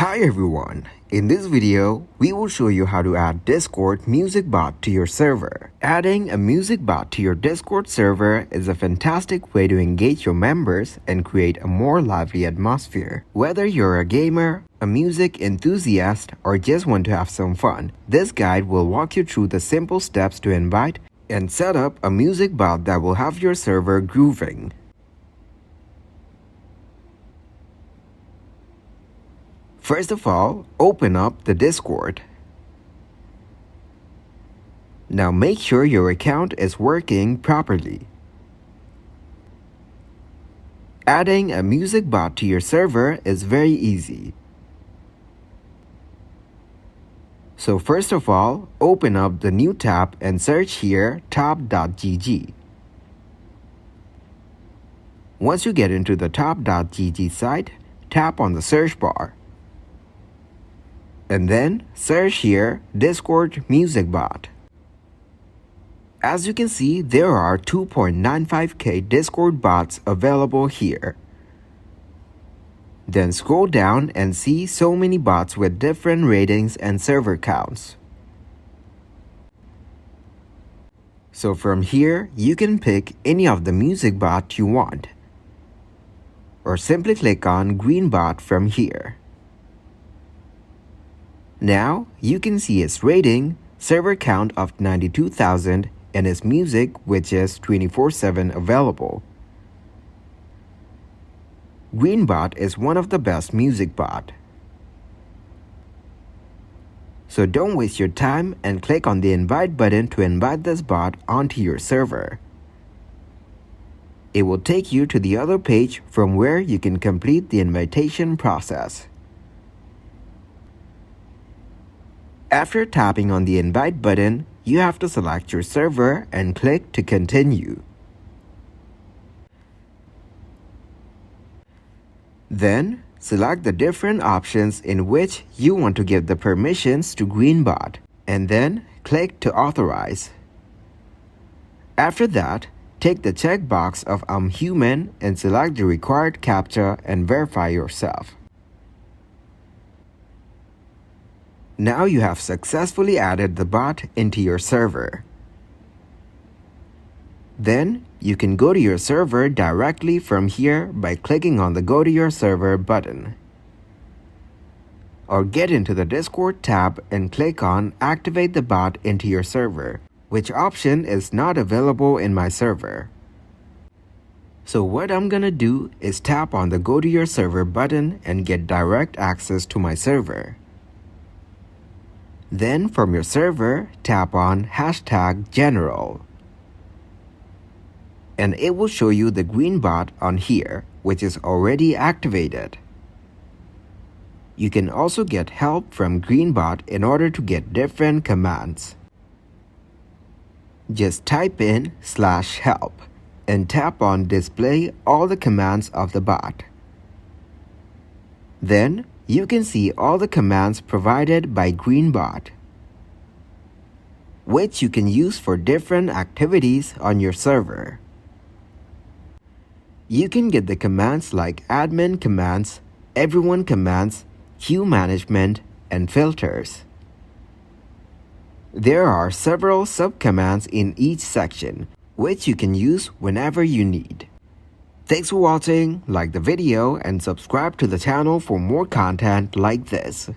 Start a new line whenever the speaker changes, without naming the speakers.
Hi everyone, in this video, we will show you how to add Discord Music Bot to your server. Adding a music bot to your Discord server is a fantastic way to engage your members and create a more lively atmosphere. Whether you're a gamer, a music enthusiast, or just want to have some fun, this guide will walk you through the simple steps to invite and set up a music bot that will have your server grooving. First of all, open up the Discord. Now make sure your account is working properly. Adding a music bot to your server is very easy. So first of all, open up the new tab and search here top.gg. Once you get into the top.gg site, tap on the search bar. And then search here Discord Music Bot. As you can see, there are 2.95k Discord bots available here. Then scroll down and see so many bots with different ratings and server counts. So from here, you can pick any of the music bot you want. Or simply click on Green Bot from here. Now, you can see its rating, server count of 92,000, and its music, which is 24/7 available. Greenbot is one of the best music bot. So don't waste your time and click on the invite button to invite this bot onto your server. It will take you to the other page from where you can complete the invitation process. After tapping on the invite button, you have to select your server and click to continue. Then, select the different options in which you want to give the permissions to Greenbot, and then click to authorize. After that, take the checkbox of I'm human and select the required CAPTCHA and verify yourself. Now you have successfully added the bot into your server. Then, you can go to your server directly from here by clicking on the Go to Your Server button. Or get into the Discord tab and click on Activate the bot into your server, which option is not available in my server. So what I'm gonna do is tap on the Go to Your Server button and get direct access to my server. Then from your server, tap on #general. And it will show you the green bot on here, which is already activated. You can also get help from Greenbot in order to get different commands. Just type in /help and tap on display all the commands of the bot. Then you can see all the commands provided by Greenbot, which you can use for different activities on your server. You can get the commands like admin commands, everyone commands, queue management, and filters. There are several subcommands in each section, which you can use whenever you need. Thanks for watching, like the video and subscribe to the channel for more content like this.